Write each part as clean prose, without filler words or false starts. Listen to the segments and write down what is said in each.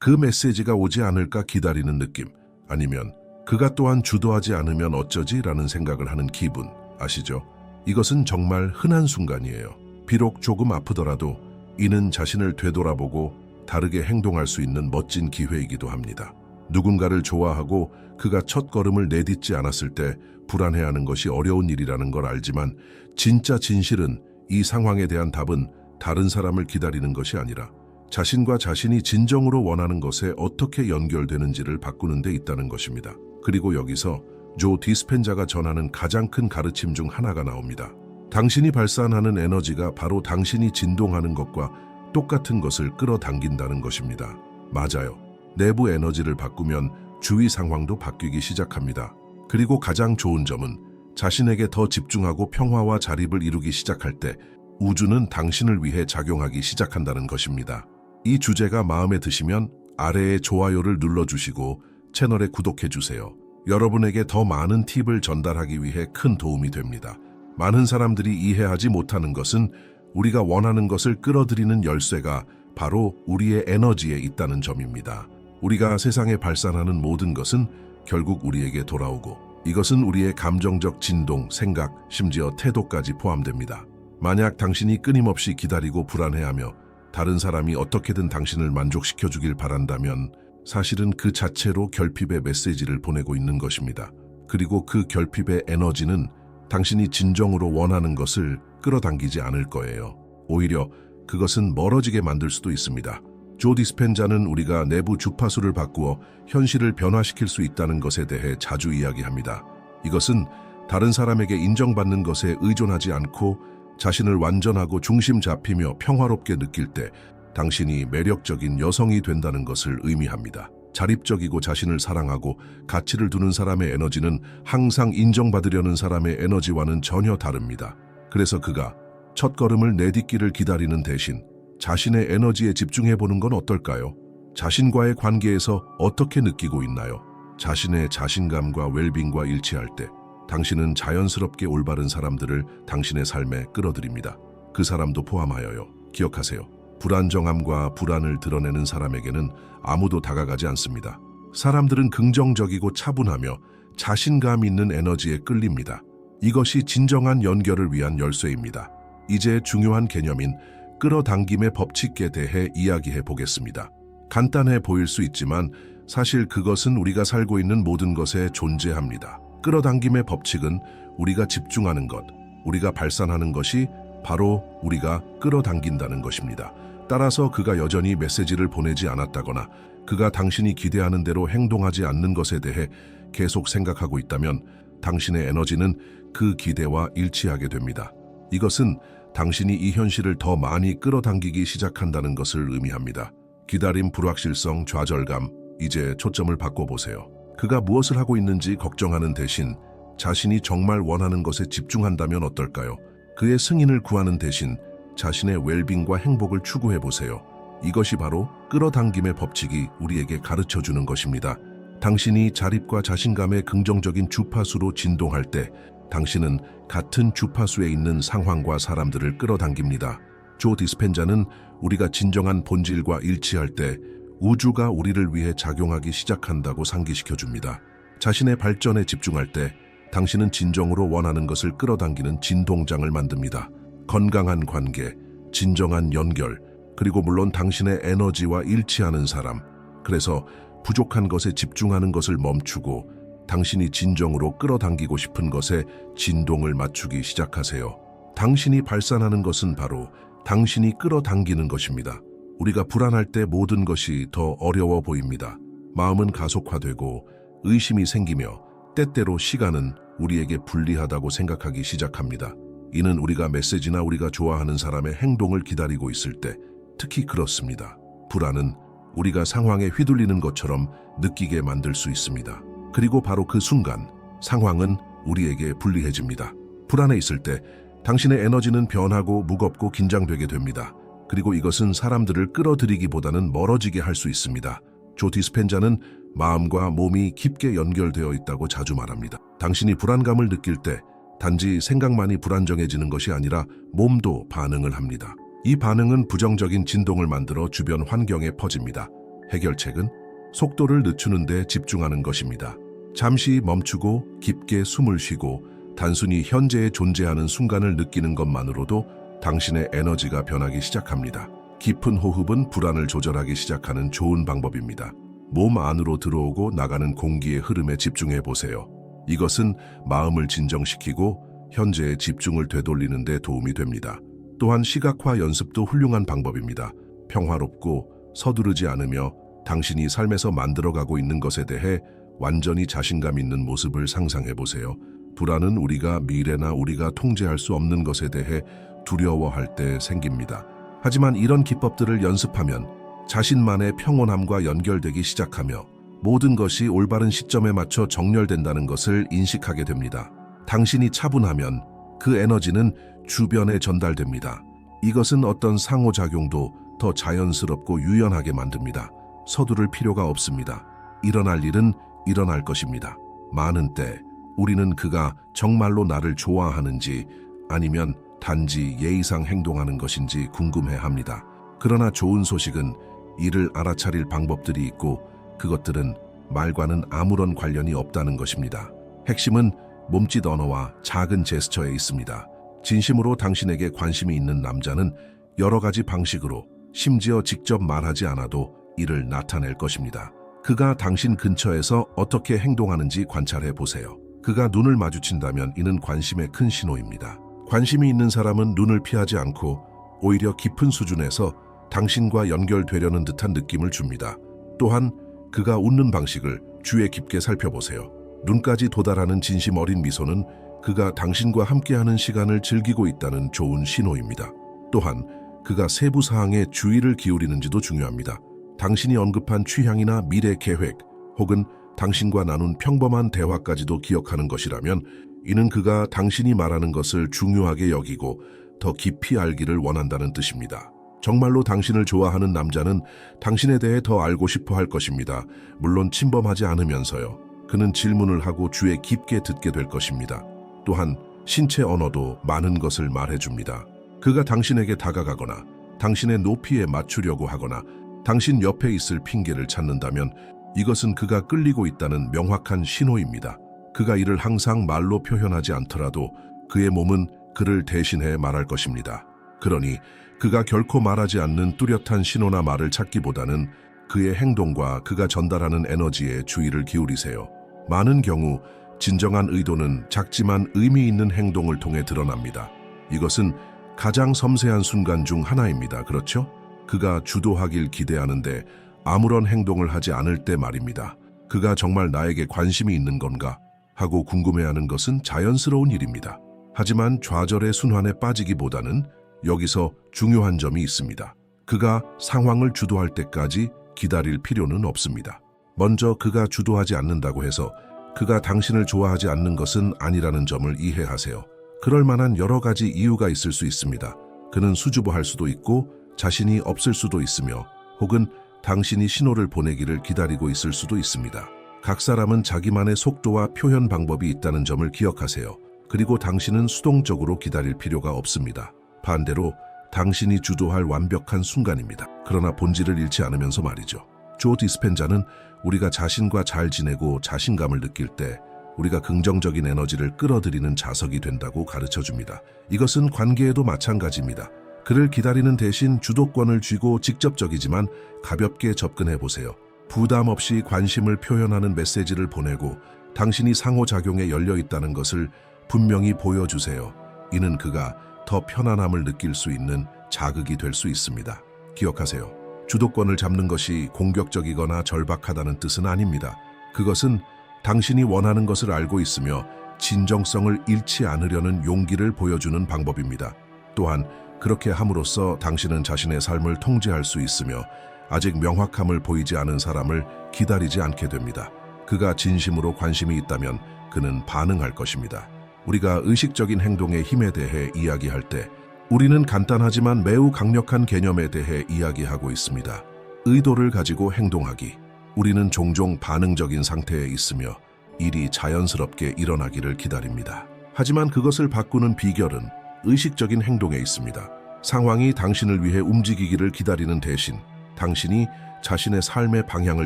그 메시지가 오지 않을까 기다리는 느낌, 아니면 그가 또한 주도하지 않으면 어쩌지? 라는 생각을 하는 기분, 아시죠? 이것은 정말 흔한 순간이에요. 비록 조금 아프더라도 이는 자신을 되돌아보고 다르게 행동할 수 있는 멋진 기회이기도 합니다. 누군가를 좋아하고 그가 첫 걸음을 내딛지 않았을 때 불안해하는 것이 어려운 일이라는 걸 알지만, 진짜 진실은 이 상황에 대한 답은 다른 사람을 기다리는 것이 아니라 자신과 자신이 진정으로 원하는 것에 어떻게 연결되는지를 바꾸는 데 있다는 것입니다. 그리고 여기서 조 디스펜자가 전하는 가장 큰 가르침 중 하나가 나옵니다. 당신이 발산하는 에너지가 바로 당신이 진동하는 것과 똑같은 것을 끌어당긴다는 것입니다. 맞아요. 내부 에너지를 바꾸면 주위 상황도 바뀌기 시작합니다. 그리고 가장 좋은 점은 자신에게 더 집중하고 평화와 자립을 이루기 시작할 때 우주는 당신을 위해 작용하기 시작한다는 것입니다. 이 주제가 마음에 드시면 아래에 좋아요를 눌러주시고 채널에 구독해주세요. 여러분에게 더 많은 팁을 전달하기 위해 큰 도움이 됩니다. 많은 사람들이 이해하지 못하는 것은 우리가 원하는 것을 끌어들이는 열쇠가 바로 우리의 에너지에 있다는 점입니다. 우리가 세상에 발산하는 모든 것은 결국 우리에게 돌아오고, 이것은 우리의 감정적 진동, 생각, 심지어 태도까지 포함됩니다. 만약 당신이 끊임없이 기다리고 불안해하며 다른 사람이 어떻게든 당신을 만족시켜주길 바란다면 사실은 그 자체로 결핍의 메시지를 보내고 있는 것입니다. 그리고 그 결핍의 에너지는 당신이 진정으로 원하는 것을 끌어당기지 않을 거예요. 오히려 그것은 멀어지게 만들 수도 있습니다. 조 디스펜자는 우리가 내부 주파수를 바꾸어 현실을 변화시킬 수 있다는 것에 대해 자주 이야기합니다. 이것은 다른 사람에게 인정받는 것에 의존하지 않고 자신을 완전하고 중심 잡히며 평화롭게 느낄 때 당신이 매력적인 여성이 된다는 것을 의미합니다. 자립적이고 자신을 사랑하고 가치를 두는 사람의 에너지는 항상 인정받으려는 사람의 에너지와는 전혀 다릅니다. 그래서 그가 첫 걸음을 내딛기를 기다리는 대신 자신의 에너지에 집중해보는 건 어떨까요? 자신과의 관계에서 어떻게 느끼고 있나요? 자신의 자신감과 웰빙과 일치할 때 당신은 자연스럽게 올바른 사람들을 당신의 삶에 끌어들입니다. 그 사람도 포함하여요. 기억하세요. 불안정함과 불안을 드러내는 사람에게는 아무도 다가가지 않습니다. 사람들은 긍정적이고 차분하며 자신감 있는 에너지에 끌립니다. 이것이 진정한 연결을 위한 열쇠입니다. 이제 중요한 개념인 끌어당김의 법칙에 대해 이야기해 보겠습니다. 간단해 보일 수 있지만 사실 그것은 우리가 살고 있는 모든 것에 존재합니다. 끌어당김의 법칙은 우리가 집중하는 것, 우리가 발산하는 것이 바로 우리가 끌어당긴다는 것입니다. 따라서 그가 여전히 메시지를 보내지 않았다거나 그가 당신이 기대하는 대로 행동하지 않는 것에 대해 계속 생각하고 있다면 당신의 에너지는 그 기대와 일치하게 됩니다. 이것은 당신이 이 현실을 더 많이 끌어당기기 시작한다는 것을 의미합니다. 기다림, 불확실성, 좌절감, 이제 초점을 바꿔보세요. 그가 무엇을 하고 있는지 걱정하는 대신 자신이 정말 원하는 것에 집중한다면 어떨까요? 그의 승인을 구하는 대신 자신의 웰빙과 행복을 추구해보세요. 이것이 바로 끌어당김의 법칙이 우리에게 가르쳐주는 것입니다. 당신이 자립과 자신감의 긍정적인 주파수로 진동할 때 당신은 같은 주파수에 있는 상황과 사람들을 끌어당깁니다. 조 디스펜자는 우리가 진정한 본질과 일치할 때 우주가 우리를 위해 작용하기 시작한다고 상기시켜줍니다. 자신의 발전에 집중할 때 당신은 진정으로 원하는 것을 끌어당기는 진동장을 만듭니다. 건강한 관계, 진정한 연결, 그리고 물론 당신의 에너지와 일치하는 사람. 그래서 부족한 것에 집중하는 것을 멈추고 당신이 진정으로 끌어당기고 싶은 것에 진동을 맞추기 시작하세요. 당신이 발산하는 것은 바로 당신이 끌어당기는 것입니다. 우리가 불안할 때 모든 것이 더 어려워 보입니다. 마음은 가속화되고 의심이 생기며 때때로 시간은 우리에게 불리하다고 생각하기 시작합니다. 이는 우리가 메시지나 우리가 좋아하는 사람의 행동을 기다리고 있을 때 특히 그렇습니다. 불안은 우리가 상황에 휘둘리는 것처럼 느끼게 만들 수 있습니다. 그리고 바로 그 순간 상황은 우리에게 불리해집니다. 불안해 있을 때 당신의 에너지는 변하고 무겁고 긴장되게 됩니다. 그리고 이것은 사람들을 끌어들이기보다는 멀어지게 할 수 있습니다. 조 디스펜자는 마음과 몸이 깊게 연결되어 있다고 자주 말합니다. 당신이 불안감을 느낄 때 단지 생각만이 불안정해지는 것이 아니라 몸도 반응을 합니다. 이 반응은 부정적인 진동을 만들어 주변 환경에 퍼집니다. 해결책은 속도를 늦추는 데 집중하는 것입니다. 잠시 멈추고 깊게 숨을 쉬고 단순히 현재에 존재하는 순간을 느끼는 것만으로도 당신의 에너지가 변하기 시작합니다. 깊은 호흡은 불안을 조절하기 시작하는 좋은 방법입니다. 몸 안으로 들어오고 나가는 공기의 흐름에 집중해 보세요. 이것은 마음을 진정시키고 현재의 집중을 되돌리는 데 도움이 됩니다. 또한 시각화 연습도 훌륭한 방법입니다. 평화롭고 서두르지 않으며 당신이 삶에서 만들어가고 있는 것에 대해 완전히 자신감 있는 모습을 상상해 보세요. 불안은 우리가 미래나 우리가 통제할 수 없는 것에 대해 두려워할 때 생깁니다. 하지만 이런 기법들을 연습하면 자신만의 평온함과 연결되기 시작하며 모든 것이 올바른 시점에 맞춰 정렬된다는 것을 인식하게 됩니다. 당신이 차분하면 그 에너지는 주변에 전달됩니다. 이것은 어떤 상호작용도 더 자연스럽고 유연하게 만듭니다. 서두를 필요가 없습니다. 일어날 일은 일어날 것입니다. 많은 때 우리는 그가 정말로 나를 좋아하는지 아니면 단지 예의상 행동하는 것인지 궁금해합니다. 그러나 좋은 소식은 이를 알아차릴 방법들이 있고 그것들은 말과는 아무런 관련이 없다는 것입니다. 핵심은 몸짓 언어와 작은 제스처에 있습니다. 진심으로 당신에게 관심이 있는 남자는 여러 가지 방식으로 심지어 직접 말하지 않아도 이를 나타낼 것입니다. 그가 당신 근처에서 어떻게 행동하는지 관찰해 보세요. 그가 눈을 마주친다면 이는 관심의 큰 신호입니다. 관심이 있는 사람은 눈을 피하지 않고 오히려 깊은 수준에서 당신과 연결되려는 듯한 느낌을 줍니다. 또한 그가 웃는 방식을 주의 깊게 살펴보세요. 눈까지 도달하는 진심 어린 미소는 그가 당신과 함께하는 시간을 즐기고 있다는 좋은 신호입니다. 또한 그가 세부 사항에 주의를 기울이는지도 중요합니다. 당신이 언급한 취향이나 미래 계획 혹은 당신과 나눈 평범한 대화까지도 기억하는 것이라면 이는 그가 당신이 말하는 것을 중요하게 여기고 더 깊이 알기를 원한다는 뜻입니다. 정말로 당신을 좋아하는 남자는 당신에 대해 더 알고 싶어 할 것입니다. 물론 침범하지 않으면서요. 그는 질문을 하고 주의 깊게 듣게 될 것입니다. 또한 신체 언어도 많은 것을 말해줍니다. 그가 당신에게 다가가거나 당신의 높이에 맞추려고 하거나 당신 옆에 있을 핑계를 찾는다면 이것은 그가 끌리고 있다는 명확한 신호입니다. 그가 이를 항상 말로 표현하지 않더라도 그의 몸은 그를 대신해 말할 것입니다. 그러니 그가 결코 말하지 않는 뚜렷한 신호나 말을 찾기보다는 그의 행동과 그가 전달하는 에너지에 주의를 기울이세요. 많은 경우 진정한 의도는 작지만 의미 있는 행동을 통해 드러납니다. 이것은 가장 섬세한 순간 중 하나입니다. 그렇죠? 그가 주도하길 기대하는데 아무런 행동을 하지 않을 때 말입니다. 그가 정말 나에게 관심이 있는 건가 하고 궁금해하는 것은 자연스러운 일입니다. 하지만 좌절의 순환에 빠지기보다는 여기서 중요한 점이 있습니다. 그가 상황을 주도할 때까지 기다릴 필요는 없습니다. 먼저 그가 주도하지 않는다고 해서 그가 당신을 좋아하지 않는 것은 아니라는 점을 이해하세요. 그럴 만한 여러 가지 이유가 있을 수 있습니다. 그는 수줍어할 수도 있고 자신이 없을 수도 있으며 혹은 당신이 신호를 보내기를 기다리고 있을 수도 있습니다. 각 사람은 자기만의 속도와 표현 방법이 있다는 점을 기억하세요. 그리고 당신은 수동적으로 기다릴 필요가 없습니다. 반대로 당신이 주도할 완벽한 순간입니다. 그러나 본질을 잃지 않으면서 말이죠. 조 디스펜자는 우리가 자신과 잘 지내고 자신감을 느낄 때 우리가 긍정적인 에너지를 끌어들이는 자석이 된다고 가르쳐줍니다. 이것은 관계에도 마찬가지입니다. 그를 기다리는 대신 주도권을 쥐고 직접적이지만 가볍게 접근해 보세요. 부담 없이 관심을 표현하는 메시지를 보내고 당신이 상호작용에 열려 있다는 것을 분명히 보여주세요. 이는 그가 더 편안함을 느낄 수 있는 자극이 될 수 있습니다. 기억하세요. 주도권을 잡는 것이 공격적이거나 절박하다는 뜻은 아닙니다. 그것은 당신이 원하는 것을 알고 있으며 진정성을 잃지 않으려는 용기를 보여주는 방법입니다. 또한 그렇게 함으로써 당신은 자신의 삶을 통제할 수 있으며 아직 명확함을 보이지 않은 사람을 기다리지 않게 됩니다. 그가 진심으로 관심이 있다면 그는 반응할 것입니다. 우리가 의식적인 행동의 힘에 대해 이야기할 때 우리는 간단하지만 매우 강력한 개념에 대해 이야기하고 있습니다. 의도를 가지고 행동하기. 우리는 종종 반응적인 상태에 있으며 일이 자연스럽게 일어나기를 기다립니다. 하지만 그것을 바꾸는 비결은 의식적인 행동에 있습니다. 상황이 당신을 위해 움직이기를 기다리는 대신 당신이 자신의 삶의 방향을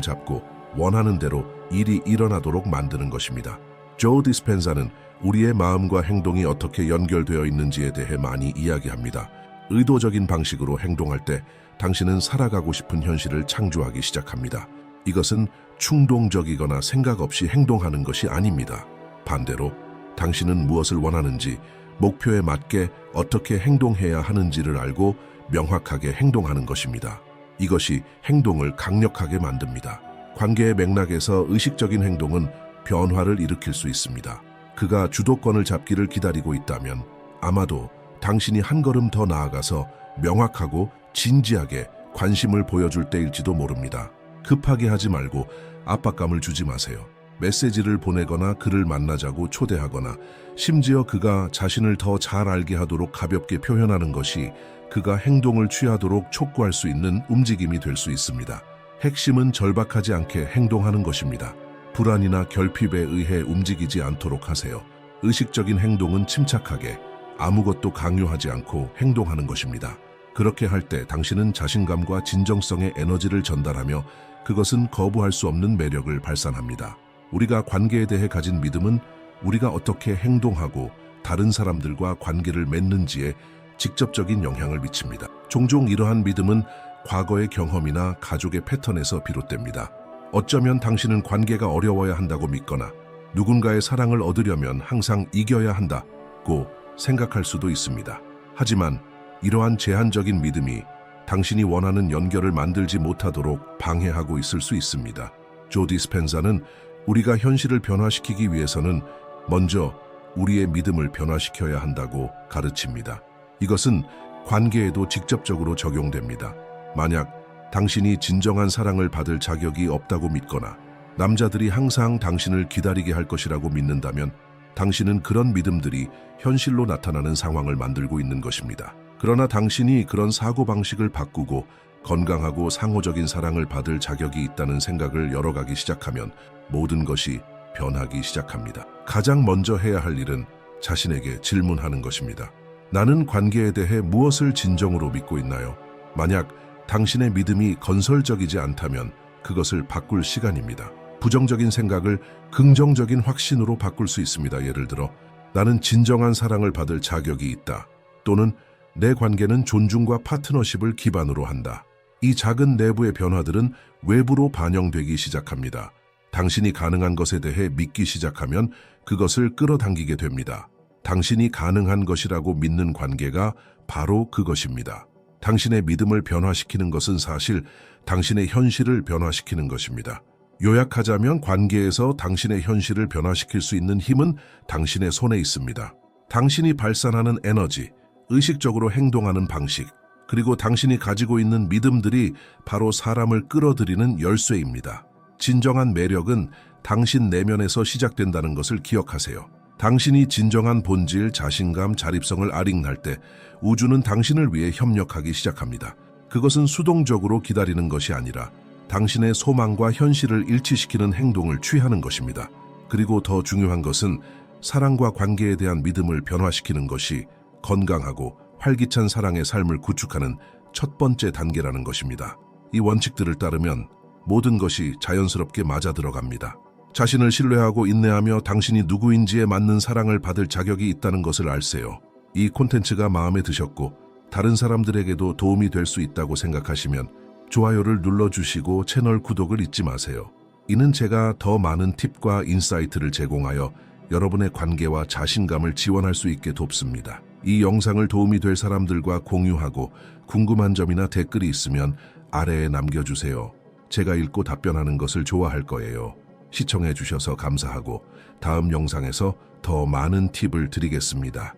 잡고 원하는 대로 일이 일어나도록 만드는 것입니다. 조 디스펜자는 우리의 마음과 행동이 어떻게 연결되어 있는지에 대해 많이 이야기합니다. 의도적인 방식으로 행동할 때 당신은 살아가고 싶은 현실을 창조하기 시작합니다. 이것은 충동적이거나 생각 없이 행동하는 것이 아닙니다. 반대로 당신은 무엇을 원하는지, 목표에 맞게 어떻게 행동해야 하는지를 알고 명확하게 행동하는 것입니다. 이것이 행동을 강력하게 만듭니다. 관계의 맥락에서 의식적인 행동은 변화를 일으킬 수 있습니다. 그가 주도권을 잡기를 기다리고 있다면 아마도 당신이 한 걸음 더 나아가서 명확하고 진지하게 관심을 보여줄 때일지도 모릅니다. 급하게 하지 말고 압박감을 주지 마세요. 메시지를 보내거나 그를 만나자고 초대하거나 심지어 그가 자신을 더 잘 알게 하도록 가볍게 표현하는 것이 그가 행동을 취하도록 촉구할 수 있는 움직임이 될 수 있습니다. 핵심은 절박하지 않게 행동하는 것입니다. 불안이나 결핍에 의해 움직이지 않도록 하세요. 의식적인 행동은 침착하게 아무것도 강요하지 않고 행동하는 것입니다. 그렇게 할 때 당신은 자신감과 진정성의 에너지를 전달하며 그것은 거부할 수 없는 매력을 발산합니다. 우리가 관계에 대해 가진 믿음은 우리가 어떻게 행동하고 다른 사람들과 관계를 맺는지에 직접적인 영향을 미칩니다. 종종 이러한 믿음은 과거의 경험이나 가족의 패턴에서 비롯됩니다. 어쩌면 당신은 관계가 어려워야 한다고 믿거나 누군가의 사랑을 얻으려면 항상 이겨야 한다고 생각할 수도 있습니다. 하지만 이러한 제한적인 믿음이 당신이 원하는 연결을 만들지 못하도록 방해하고 있을 수 있습니다. 조 디스펜자는 우리가 현실을 변화시키기 위해서는 먼저 우리의 믿음을 변화시켜야 한다고 가르칩니다. 이것은 관계에도 직접적으로 적용됩니다. 만약 당신이 진정한 사랑을 받을 자격이 없다고 믿거나 남자들이 항상 당신을 기다리게 할 것이라고 믿는다면 당신은 그런 믿음들이 현실로 나타나는 상황을 만들고 있는 것입니다. 그러나 당신이 그런 사고방식을 바꾸고 건강하고 상호적인 사랑을 받을 자격이 있다는 생각을 열어가기 시작하면 모든 것이 변하기 시작합니다. 가장 먼저 해야 할 일은 자신에게 질문하는 것입니다. 나는 관계에 대해 무엇을 진정으로 믿고 있나요? 만약 당신의 믿음이 건설적이지 않다면 그것을 바꿀 시간입니다. 부정적인 생각을 긍정적인 확신으로 바꿀 수 있습니다. 예를 들어, 나는 진정한 사랑을 받을 자격이 있다. 또는 내 관계는 존중과 파트너십을 기반으로 한다. 이 작은 내부의 변화들은 외부로 반영되기 시작합니다. 당신이 가능한 것에 대해 믿기 시작하면 그것을 끌어당기게 됩니다. 당신이 가능한 것이라고 믿는 관계가 바로 그것입니다. 당신의 믿음을 변화시키는 것은 사실 당신의 현실을 변화시키는 것입니다. 요약하자면 관계에서 당신의 현실을 변화시킬 수 있는 힘은 당신의 손에 있습니다. 당신이 발산하는 에너지, 의식적으로 행동하는 방식, 그리고 당신이 가지고 있는 믿음들이 바로 사람을 끌어들이는 열쇠입니다. 진정한 매력은 당신 내면에서 시작된다는 것을 기억하세요. 당신이 진정한 본질, 자신감, 자립성을 아링날 때 우주는 당신을 위해 협력하기 시작합니다. 그것은 수동적으로 기다리는 것이 아니라 당신의 소망과 현실을 일치시키는 행동을 취하는 것입니다. 그리고 더 중요한 것은 사랑과 관계에 대한 믿음을 변화시키는 것이 건강하고 활기찬 사랑의 삶을 구축하는 첫 번째 단계라는 것입니다. 이 원칙들을 따르면 모든 것이 자연스럽게 맞아들어갑니다. 자신을 신뢰하고 인내하며 당신이 누구인지에 맞는 사랑을 받을 자격이 있다는 것을 알세요. 이 콘텐츠가 마음에 드셨고 다른 사람들에게도 도움이 될 수 있다고 생각하시면 좋아요를 눌러주시고 채널 구독을 잊지 마세요. 이는 제가 더 많은 팁과 인사이트를 제공하여 여러분의 관계와 자신감을 지원할 수 있게 돕습니다. 이 영상을 도움이 될 사람들과 공유하고 궁금한 점이나 댓글이 있으면 아래에 남겨주세요. 제가 읽고 답변하는 것을 좋아할 거예요. 시청해 주셔서 감사하고 다음 영상에서 더 많은 팁을 드리겠습니다.